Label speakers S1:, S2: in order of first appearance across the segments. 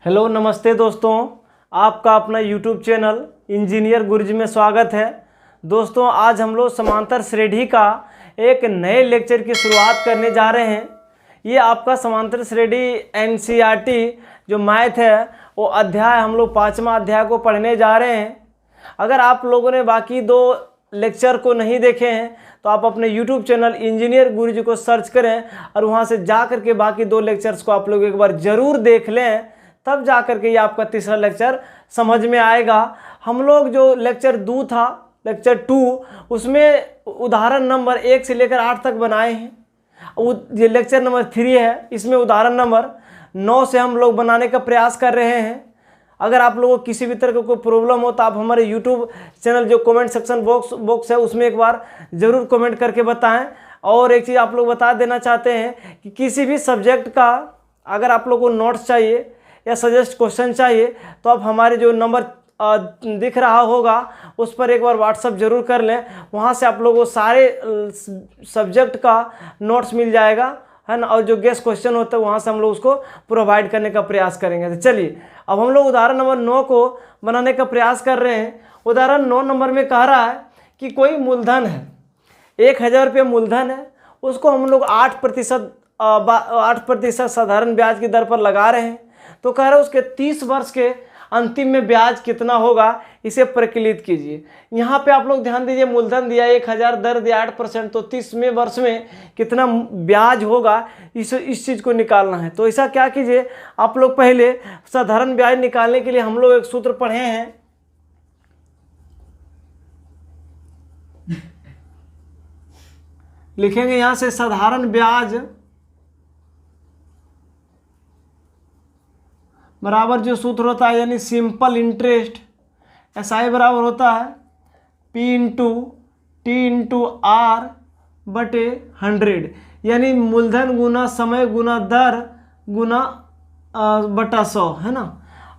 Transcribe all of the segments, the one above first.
S1: Hello नमस्ते दोस्तों, आपका अपना यूट्यूब चैनल इंजीनियर गुरुजी में स्वागत है। दोस्तों आज हम लोग समांतर श्रेणी का एक नए लेक्चर की शुरुआत करने जा रहे हैं। ये आपका समांतर श्रेणी एनसीईआरटी जो मैथ है वो अध्याय हम लोग 5वां अध्याय को पढ़ने जा रहे हैं। अगर आप लोगों ने बाकी दो लेक्चर को नहीं देखे हैं तो आप अपने YouTube चैनल इंजीनियर गुरुजी को सर्च करें और वहाँ से जा कर के बाकी दो लेक्चर्स को आप लोग एक बार ज़रूर देख लें, तब जा कर के ये आपका तीसरा लेक्चर समझ में आएगा। हम लोग जो लेक्चर 2 था, लेक्चर 2, उसमें उदाहरण नंबर 1 से लेकर 8 तक बनाए हैं। ये लेक्चर नंबर 3 है, इसमें उदाहरण नंबर 9 से हम लोग बनाने का प्रयास कर रहे हैं। अगर आप लोगों को किसी भी तरह का कोई प्रॉब्लम हो तो आप हमारे यूट्यूब चैनल जो कमेंट सेक्शन बॉक्स है उसमें एक बार ज़रूर कमेंट करके बताएं। और एक चीज़ आप लोग बता देना चाहते हैं कि किसी भी सब्जेक्ट का अगर आप लोगों को नोट्स चाहिए या सजेस्ट क्वेश्चन चाहिए तो आप हमारे जो नंबर दिख रहा होगा उस पर एक बार व्हाट्सअप जरूर कर लें। वहाँ से आप लोगों को सारे सब्जेक्ट का नोट्स मिल जाएगा, है ना। और जो गेस्ट क्वेश्चन होता है वहाँ से हम लोग उसको प्रोवाइड करने का प्रयास करेंगे। तो चलिए अब हम लोग उदाहरण नंबर 9 को बनाने का प्रयास कर रहे हैं। उदाहरण 9 नंबर में कह रहा है कि कोई मूलधन है, 1000 रुपये मूलधन है, उसको हम लोग 8% साधारण ब्याज की दर पर लगा रहे हैं। तो कह रहे हैं उसके 30 वर्ष के अंतिम में ब्याज कितना होगा, इसे परिकलित कीजिए। यहाँ पे आप लोग ध्यान दीजिए, मूलधन दिया 1000, दर दिया 8%, तो 30वें वर्ष में कितना ब्याज होगा इस चीज़ को निकालना है। तो ऐसा क्या कीजिए, आप लोग पहले साधारण ब्याज निकालने के लिए हम लोग एक सूत्र पढ़े हैं। लिखेंगे यहाँ से साधारण ब्याज बराबर जो सूत्र होता है यानी सिंपल इंटरेस्ट, SI बराबर होता है P into T into R बटे 100, यानी मूलधन गुना समय गुना दर गुना बटा 100, है ना।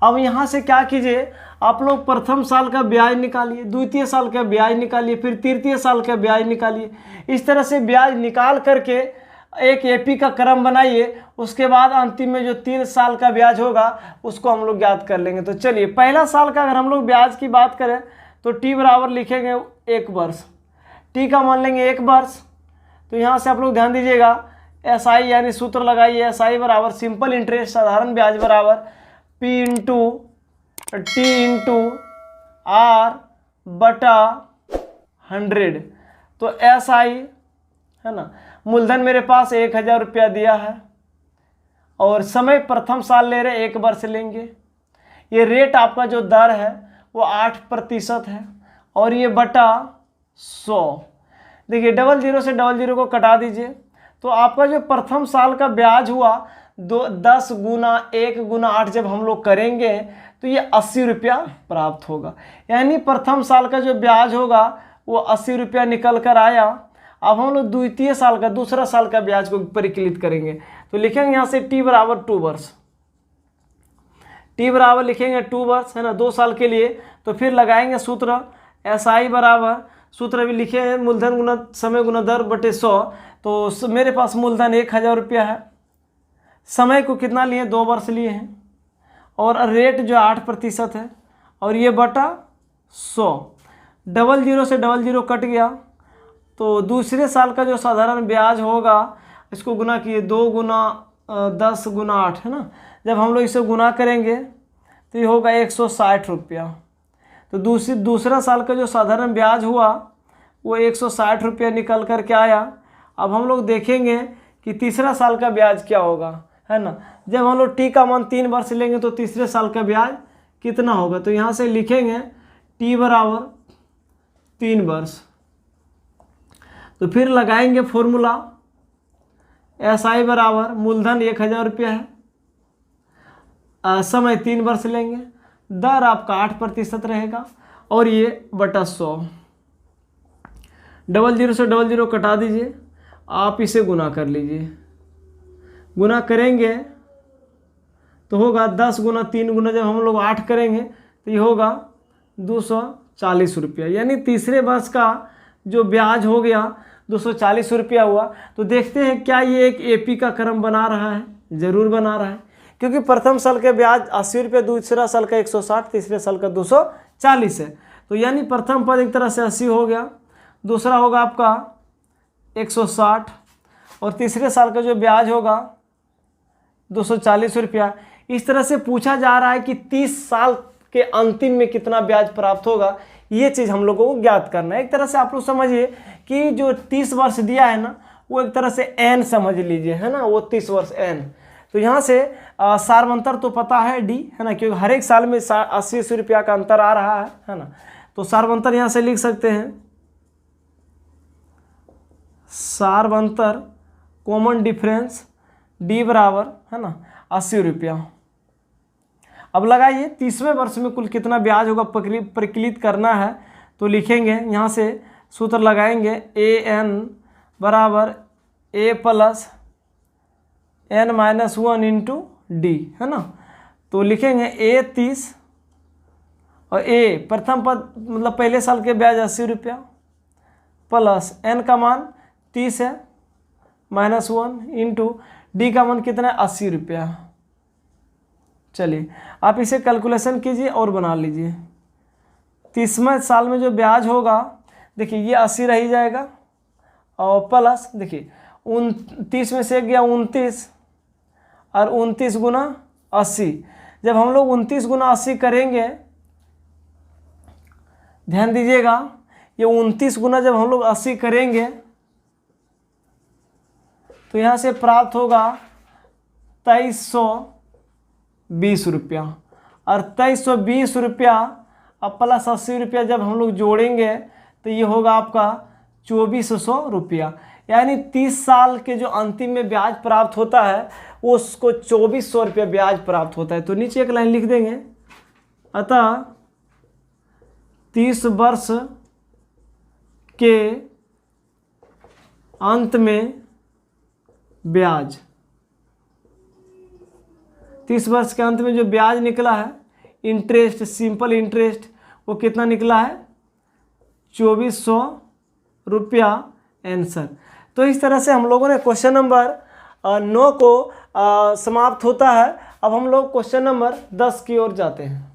S1: अब यहाँ से क्या कीजिए, आप लोग प्रथम साल का ब्याज निकालिए, द्वितीय साल का ब्याज निकालिए, फिर तृतीय साल का ब्याज निकालिए। इस तरह से ब्याज निकाल करके एक एपी का क्रम बनाइए। उसके बाद अंतिम में जो 3 साल का ब्याज होगा उसको हम लोग ज्ञात कर लेंगे। तो चलिए पहला साल का अगर हम लोग ब्याज की बात करें तो टी बराबर लिखेंगे 1 वर्ष, टी का मान लेंगे 1 वर्ष। तो यहाँ से आप लोग ध्यान दीजिएगा, SI यानी सूत्र लगाइए, SI बराबर सिंपल इंटरेस्ट साधारण ब्याज बराबर P into T into R बटा 100। तो SI है ना, मूलधन मेरे पास 1000 रुपया दिया है और समय प्रथम साल ले रहे 1 वर्ष लेंगे। ये रेट आपका जो दर है वो 8% है और ये बटा 100। देखिए 00 से 00 को कटा दीजिए तो आपका जो प्रथम साल का ब्याज हुआ 10 गुना 1 गुना 8 जब हम लोग करेंगे तो ये 80 रुपया प्राप्त होगा। यानी प्रथम साल का जो ब्याज होगा वो 80 रुपया निकल कर आया। अब हम लोग द्वितीय साल का दूसरा साल का ब्याज को परिकलित करेंगे तो लिखेंगे यहाँ से टी बराबर 2 वर्ष, टी बराबर लिखेंगे 2 वर्ष, है ना, 2 साल के लिए। तो फिर लगाएंगे सूत्र SI बराबर, सूत्र भी लिखे मूलधन गुना समय गुना दर बटे 100। तो मेरे पास मूलधन 1000 रुपया है, समय को कितना लिए 2 वर्ष लिए हैं और रेट जो 8% है और ये बटा 100। 00 से 00 कट गया तो दूसरे साल का जो साधारण ब्याज होगा इसको गुना किए 2 गुना 10 गुना 8, है ना। जब हम लोग इसे गुना करेंगे तो ये होगा 160 रुपया। तो दूसरा साल का जो साधारण ब्याज हुआ वो 160 रुपया निकल कर के आया। अब हम लोग देखेंगे कि तीसरा साल का ब्याज क्या होगा, है ना। जब हम लोग टी का मान 3 वर्ष लेंगे तो तीसरे साल का ब्याज कितना होगा। तो यहाँ से लिखेंगे टी बराबर 3 वर्ष। तो फिर लगाएंगे फॉर्मूला, SI बराबर मूलधन 1000 रुपया है, समय 3 वर्ष लेंगे, दर आपका 8% रहेगा और ये बटा 100। 00 से 00 कटा दीजिए, आप इसे गुना कर लीजिए। गुना करेंगे तो होगा 10 गुना 3 गुना जब हम लोग 8 करेंगे तो ये होगा 240 रुपया। यानी तीसरे वर्ष का जो ब्याज हो गया 240 रुपया हुआ। तो देखते हैं क्या ये एक एपी का क्रम बना रहा है, ज़रूर बना रहा है। क्योंकि प्रथम साल के ब्याज 80 रुपये, दूसरा साल का 160, तीसरे साल का 240 है। तो यानी प्रथम पद एक तरह से 80 हो गया, दूसरा होगा आपका 160 और तीसरे साल का जो ब्याज होगा 240 रुपया। इस तरह से पूछा जा रहा है कि 30 साल के अंतिम में कितना ब्याज प्राप्त होगा, ये चीज़ हम लोगों को ज्ञात करना है। एक तरह से आप लोग समझिए कि जो 30 वर्ष दिया है ना, वो एक तरह से एन समझ लीजिए, है ना, वो 30 वर्ष एन। तो यहाँ से सार्वंतर तो पता है डी, है ना, क्योंकि हर एक साल में 80 रुपया का अंतर आ रहा है ना। तो सार्वंतर यहाँ से लिख सकते हैं, सार्वंतर कॉमन डिफरेंस डी बराबर, है ना, 80 रुपया। अब लगाइए 30वें वर्ष में कुल कितना ब्याज होगा परिकलित करना है। तो लिखेंगे यहाँ से सूत्र लगाएंगे, ए एन बराबर a plus n minus 1 into d, है ना। तो लिखेंगे ए 30 और ए प्रथम पद मतलब पहले साल के ब्याज 80 रुपया प्लस एन का मान 30 है माइनस 1 इंटू डी का मान कितना है 80 रुपया। चलिए आप इसे कैलकुलेशन कीजिए और बना लीजिए। 30वें साल में जो ब्याज होगा, देखिए ये 80 रह जाएगा और प्लस देखिए 29 में से एक गया 29 और 29 गुना 80। जब हम लोग 29 गुना 80 करेंगे, ध्यान दीजिएगा, ये 29 गुना जब हम लोग 80 करेंगे तो यहाँ से प्राप्त होगा 2320 रुपया। और 2320 रुपया अब प्लस 80 रुपया जब हम लोग जोड़ेंगे तो ये होगा आपका 2400 रुपया। यानी 30 साल के जो अंतिम में ब्याज प्राप्त होता है वो उसको 2400 रुपया ब्याज प्राप्त होता है। तो नीचे एक लाइन लिख देंगे, अतः 30 वर्ष के अंत में ब्याज, 30 वर्ष के अंत में जो ब्याज निकला है इंटरेस्ट, सिंपल इंटरेस्ट, वो कितना निकला है 2400 रुपया आंसर। तो इस तरह से हम लोगों ने क्वेश्चन नंबर 9 को समाप्त होता है। अब हम लोग क्वेश्चन नंबर 10 की ओर जाते हैं।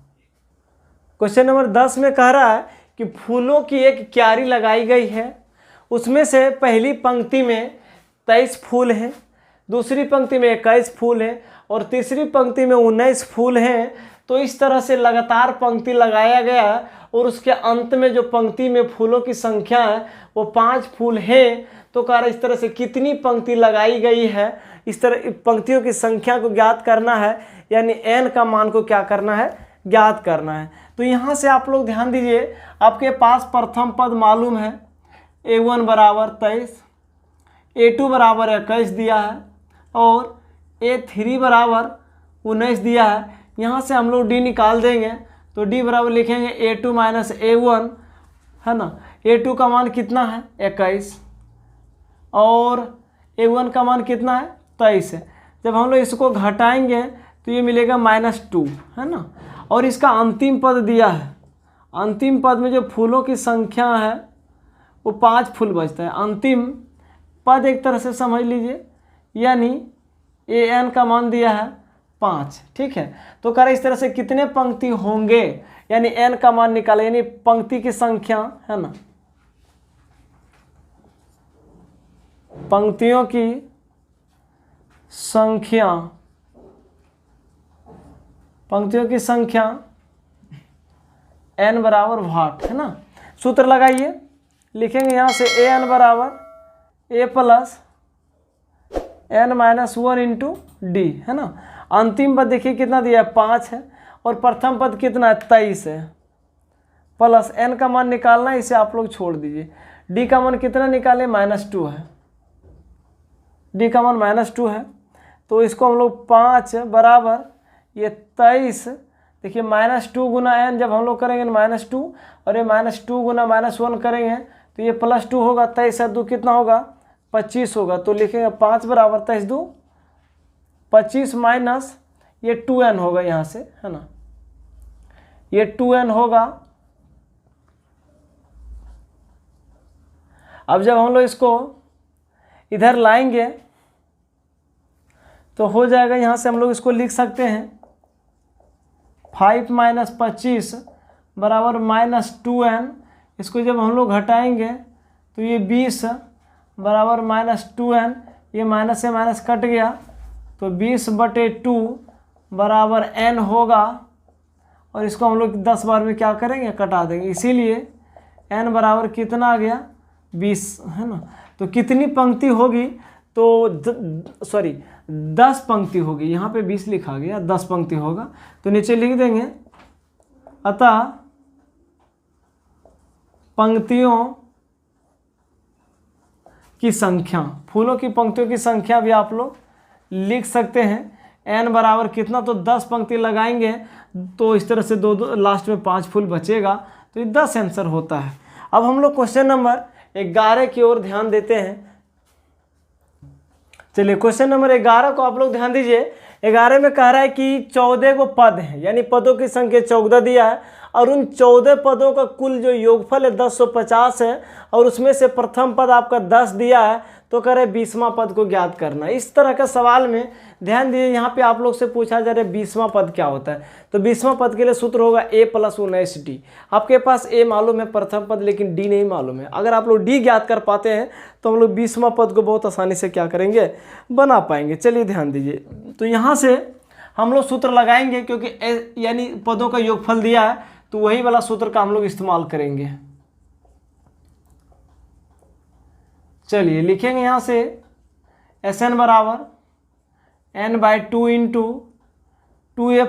S1: क्वेश्चन नंबर 10 में कह रहा है कि फूलों की एक क्यारी लगाई गई है, उसमें से पहली पंक्ति में 23 फूल हैं, दूसरी पंक्ति में 21 फूल हैं और तीसरी पंक्ति में 19 फूल हैं। तो इस तरह से लगातार पंक्ति लगाया गया और उसके अंत में जो पंक्ति में फूलों की संख्या है वो 5 फूल हैं। तो कह रहा इस तरह से कितनी पंक्ति लगाई गई है, इस तरह पंक्तियों की संख्या को ज्ञात करना है, यानी n का मान को क्या करना है, ज्ञात करना है। तो यहाँ से आप लोग ध्यान दीजिए, आपके पास प्रथम पद मालूम है, a1 बराबर 23, a2 बराबर 21 दिया है और a3 बराबर 19 दिया है। यहाँ से हम लोग d निकाल देंगे तो d बराबर लिखेंगे a2 माइनस a1, है ना। a2 का मान कितना है 21 और a1 का मान कितना है 23 है। जब हम लोग इसको घटाएंगे तो ये मिलेगा -2, है ना। और इसका अंतिम पद दिया है, अंतिम पद में जो फूलों की संख्या है वो 5 फूल बचता है। अंतिम पद एक तरह से समझ लीजिए, यानी an का मान दिया है 5, ठीक है। तो कह रहे इस तरह से कितने पंक्ति होंगे, यानी n का मान निकाले, यानी पंक्ति की संख्या, है ना, पंक्तियों की संख्या, पंक्तियों की संख्या n बराबर वाट, है ना। सूत्र लगाइए, लिखेंगे यहाँ से an बराबर a plus n minus 1 into d, है ना। अंतिम पद देखिए कितना दिया है 5 है और प्रथम पद कितना है 23 है, प्लस n का मान निकालना है, इसे आप लोग छोड़ दीजिए। d का मान कितना निकाले -2 है, d का मान -2 है। तो इसको हम लोग 5 बराबर ये 23, देखिए -2 गुना n जब हम लोग करेंगे -2 और ये -2 गुना -1 करेंगे तो ये +2 होगा, 23 और 2 कितना होगा 25 होगा। तो लिखेंगे 5 बराबर 23 2 25 माइनस ये 2n होगा यहाँ से, है ना, ये 2n होगा। अब जब हम लोग इसको इधर लाएंगे तो हो जाएगा, यहाँ से हम लोग इसको लिख सकते हैं 5 - 25 बराबर -2n। इसको जब हम लोग घटाएंगे तो ये 20 बराबर -2n, ये माइनस से माइनस कट गया तो 20/2 बराबर n होगा। और इसको हम लोग 10 बार में क्या करेंगे, कटा देंगे, इसीलिए n बराबर कितना आ गया, 20, है ना। तो कितनी पंक्ति होगी, तो 10 पंक्ति होगी। यहाँ पे 20 लिखा गया, 10 पंक्ति होगा तो नीचे लिख देंगे, अतः पंक्तियों की संख्या, फूलों की पंक्तियों की संख्या भी आप लोग लिख सकते हैं। n बराबर कितना, तो 10 पंक्ति लगाएंगे तो इस तरह से दो लास्ट में 5 फूल बचेगा, तो ये 10 आंसर होता है। अब हम लोग क्वेश्चन नंबर 11 की ओर ध्यान देते हैं। चलिए क्वेश्चन नंबर 11 को आप लोग ध्यान दीजिए। 11 में कह रहा है कि 14 को पद हैं, यानी पदों की संख्या 14 दिया है और उन 14 पदों का कुल जो योगफल है 1050 है और उसमें से प्रथम पद आपका 10 दिया है, तो कह रहे 20वां पद को ज्ञात करना। इस तरह का सवाल में ध्यान दीजिए, यहाँ पे आप लोग से पूछा जा रहा है 20वां पद क्या होता है। तो 20वां पद के लिए सूत्र होगा a + 19d। आपके पास a मालूम है प्रथम पद, लेकिन d नहीं मालूम है। अगर आप लोग d ज्ञात कर पाते हैं तो हम लोग 20वां पद को बहुत आसानी से क्या करेंगे, बना पाएंगे। चलिए ध्यान दीजिए, तो यहाँ से हम लोग सूत्र लगाएंगे, क्योंकि यानी पदों का योगफल दिया है तो वही वाला सूत्र का हम लोग इस्तेमाल करेंगे। चलिए लिखेंगे यहाँ से Sn बराबर n/2 × 2a +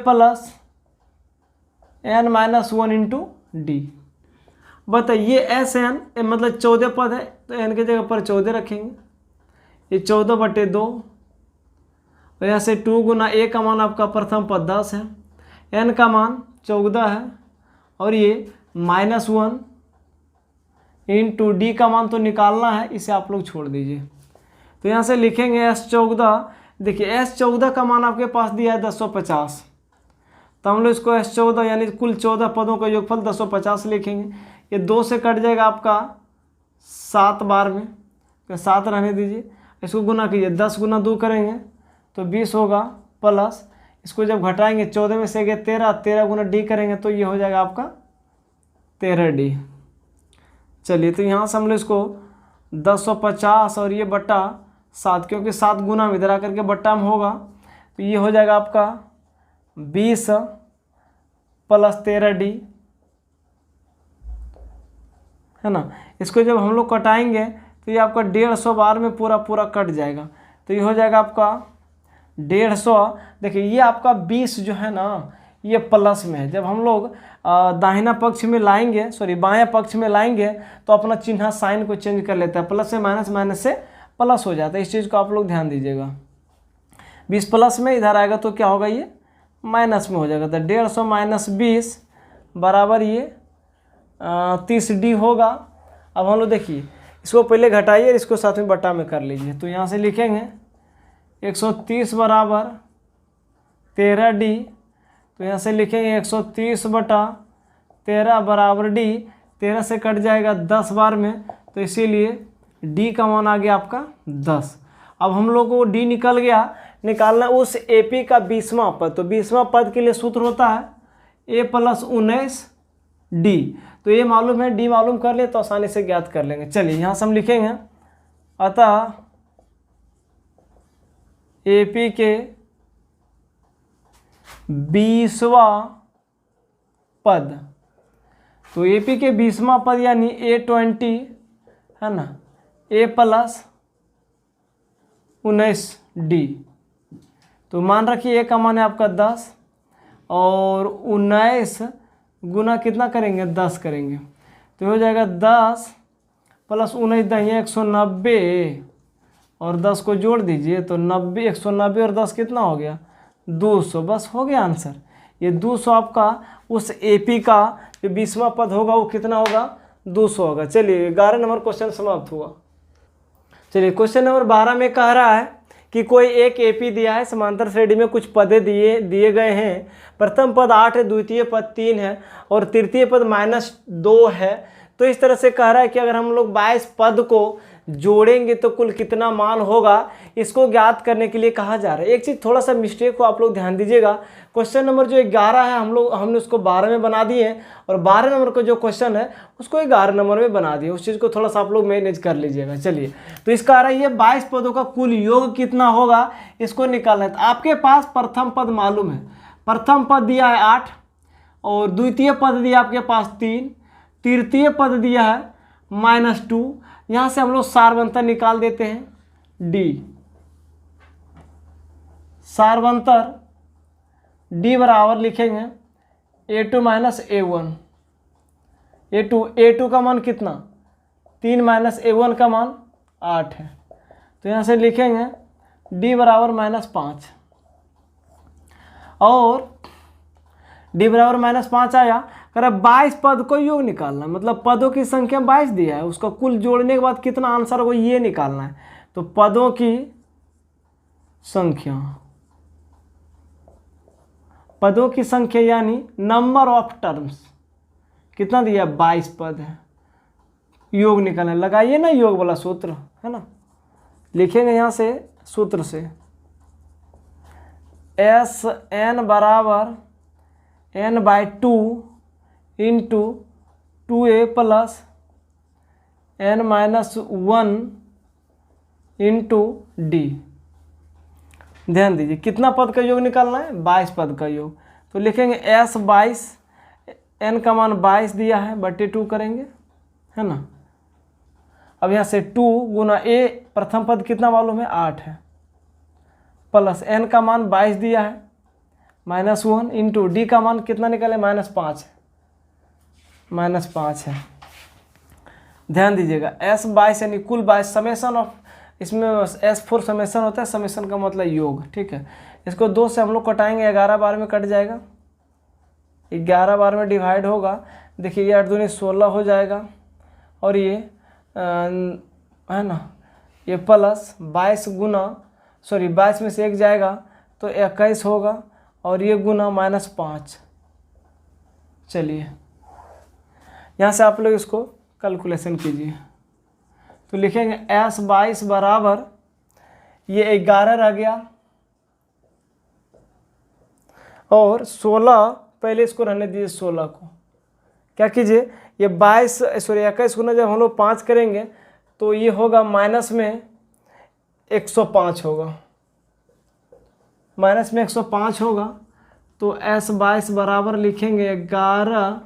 S1: n - 1 × d। बताइए Sn मतलब 14 पद है तो n के जगह पर 14 रखेंगे, ये 14/2 और यहाँ से 2 × a का मान आपका प्रथम पद 10 है, n का मान 14 है और ये -1 × d का मान तो निकालना है, इसे आप लोग छोड़ दीजिए। तो यहाँ से लिखेंगे S14। देखिए S14 का मान आपके पास दिया है 1050, तो हम लोग इसको S14 यानी कुल 14 पदों का योगफल 1050 लिखेंगे। ये 2 से कट जाएगा आपका 7 बार में, तो 7 रहने दीजिए। इसको गुना कीजिए, 10 × 2 करेंगे तो 20 होगा, प्लस इसको जब घटाएंगे 14 में से गए 13, 13 × d करेंगे तो ये हो जाएगा आपका 13d। चलिए तो यहाँ से हम लोग इसको 1050 और ये बट्टा 7, क्योंकि 7 गुना में इधर आकर के बट्टा में होगा, तो ये हो जाएगा आपका 20 + 13d, है ना। इसको जब हम लोग कटाएंगे तो ये आपका 150 बार में पूरा पूरा कट जाएगा, तो ये हो जाएगा आपका 150। देखिए ये आपका 20 जो है ना, ये प्लस में है। जब हम लोग दाहिना पक्ष में लाएंगे, बायां पक्ष में लाएंगे तो अपना चिन्ह साइन को चेंज कर लेता है, प्लस से माइनस, माइनस से प्लस हो जाता है। इस चीज़ को आप लोग ध्यान दीजिएगा। 20 प्लस में इधर आएगा तो क्या होगा, ये माइनस में हो जाएगा। तो 150 - 20 बराबर ये 30d होगा। अब हम लोग देखिए इसको पहले घटाइए, इसको साथ में बट्टा में कर लीजिए। तो यहाँ से लिखेंगे 130 बराबर 13d, तो यहाँ से लिखेंगे 130/13 बराबर d। 13 से कट जाएगा 10 बार में, तो इसीलिए d का मान आ गया आपका 10। अब हम लोग को d निकल गया, निकालना उस AP का 20वां पद। तो 20वां पद के लिए सूत्र होता है a + 19d। तो ये मालूम है, d मालूम कर ले तो आसानी से ज्ञात कर लेंगे। चलिए यहाँ से हम लिखेंगे, अतः AP के 20वां पद, तो AP के 20वां पद यानी A20 है ना, a + 19d। तो मान रखिए a का मान है आपका 10 और 19 गुना कितना करेंगे, 10 करेंगे, तो हो जाएगा 10 + 19 दहिया 190 और 10 को जोड़ दीजिए तो 90, 190 और 10 कितना हो गया, 200। बस हो गया आंसर। ये 200 आपका उस AP का जो 20वां पद होगा वो कितना होगा, 200 होगा। चलिए 11 नंबर क्वेश्चन समाप्त हुआ। चलिए क्वेश्चन नंबर 12 में कह रहा है कि कोई एक AP दिया है, समांतर श्रेणी में कुछ पदे दिए गए हैं। प्रथम पद 8 है, द्वितीय पद 3 है और तृतीय पद -2 है। तो इस तरह से कह रहा है कि अगर हम लोग 22 पद को जोड़ेंगे तो कुल कितना मान होगा, इसको ज्ञात करने के लिए कहा जा रहा है। एक चीज़ थोड़ा सा मिस्टेक को आप लोग ध्यान दीजिएगा, क्वेश्चन नंबर जो 11 है हमने उसको 12 में बना दिए हैं, और 12 नंबर का जो क्वेश्चन है उसको 11 नंबर में बना दिए। उस चीज़ को थोड़ा सा आप लोग मैनेज कर लीजिएगा। चलिए, तो इसका आ रहा है ये 22 पदों का कुल योग कितना होगा, इसको निकालना है। तो आपके पास प्रथम पद मालूम है, प्रथम पद दिया है 8, और द्वितीय पद दिया आपके पास 3, तृतीय पद दिया है -2। यहाँ से हम लोग सारवंतर निकाल देते हैं D, सारवंतर D बराबर लिखेंगे A2 - A1। A2 का मान कितना, 3 - A1 का मान 8 है, तो यहाँ से लिखेंगे D बराबर -5, और D बराबर -5 आया। कर 22 पद को योग निकालना, मतलब पदों की संख्या 22 दिया है, उसका कुल जोड़ने के बाद कितना आंसर होगा ये निकालना है। तो पदों की संख्या यानी नंबर ऑफ टर्म्स कितना दिया, 22 पद है, योग निकालना। लगाइए ना योग वाला सूत्र, है ना, लिखेंगे यहाँ से सूत्र से SN बराबर n/2 into 2a plus n-1 into D। ध्यान दीजिए कितना पद का योग निकालना है, 22 पद का योग। तो लिखेंगे S 22, n का मान 22 दिया है, बटे 2 करेंगे, है ना। अब यहाँ से 2 गुना a, प्रथम पद कितना मालूम है 8 है, प्लस n का मान 22 दिया है, -1 इंटू D का मान कितना निकाले, -5 है, -5 है। ध्यान दीजिएगा S 22 यानी कुल 22, समेसन ऑफ, इसमें S4 समेसन होता है, समेसन का मतलब योग, ठीक है। इसको 2 से हम लोग कटाएंगे, 11 बार में कट जाएगा, 11 बार में डिवाइड होगा। देखिए ये 8 दूनी 16 हो जाएगा, और ये है ना, ये प्लस 22 में से 1 जाएगा तो 21 होगा, और ये गुना -5। चलिए यहाँ से आप लोग इसको कैलकुलेशन कीजिए। तो लिखेंगे S 22 बराबर, ये 11 रह गया, और 16, पहले इसको रहने दीजिए 16 को, क्या कीजिए, ये 21 गुना जब हम लोग 5 करेंगे तो ये होगा माइनस में 105 होगा, -105 होगा। तो S 22 बराबर लिखेंगे 11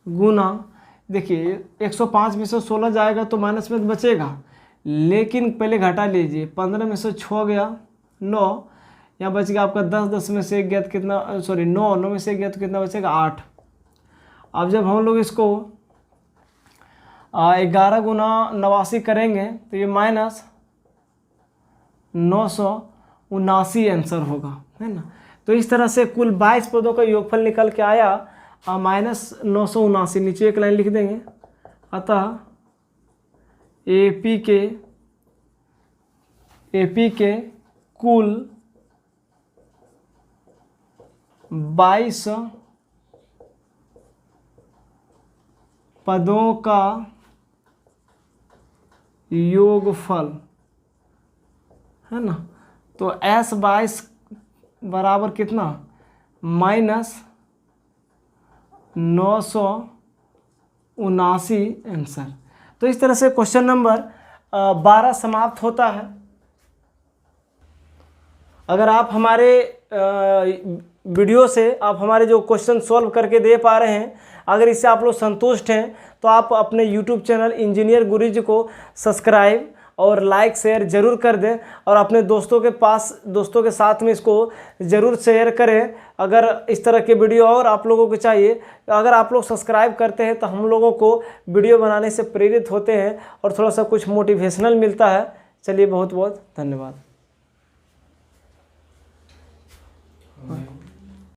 S1: गुना, देखिए 105 में से 16 जाएगा तो माइनस में बचेगा, लेकिन पहले घटा लीजिए, 15 में से 6 गया 9, यहाँ बच गया आपका 10 में से 1 गया तो कितना, 9 में से 1 गया तो कितना बचेगा 8। अब जब हम लोग इसको 11 गुना 89 करेंगे तो ये -979 आंसर होगा, है ना। तो इस तरह से कुल 22 पदों का योगफल निकल के आया -979। नीचे एक लाइन लिख देंगे, अतः AP के कुल 22 पदों का योगफल, है ना। तो S 22 बराबर कितना, -979 आंसर। तो इस तरह से क्वेश्चन नंबर 12 समाप्त होता है। अगर आप हमारे वीडियो से आप हमारे जो क्वेश्चन सॉल्व करके दे पा रहे हैं, अगर इससे आप लोग संतुष्ट हैं तो आप अपने यूट्यूब चैनल इंजीनियर गुरुजी को सब्सक्राइब और लाइक शेयर ज़रूर कर दें, और अपने दोस्तों के साथ में इसको ज़रूर शेयर करें। अगर इस तरह के वीडियो और आप लोगों को चाहिए, अगर आप लोग सब्सक्राइब करते हैं तो हम लोगों को वीडियो बनाने से प्रेरित होते हैं और थोड़ा सा कुछ मोटिवेशनल मिलता है। चलिए, बहुत बहुत धन्यवाद।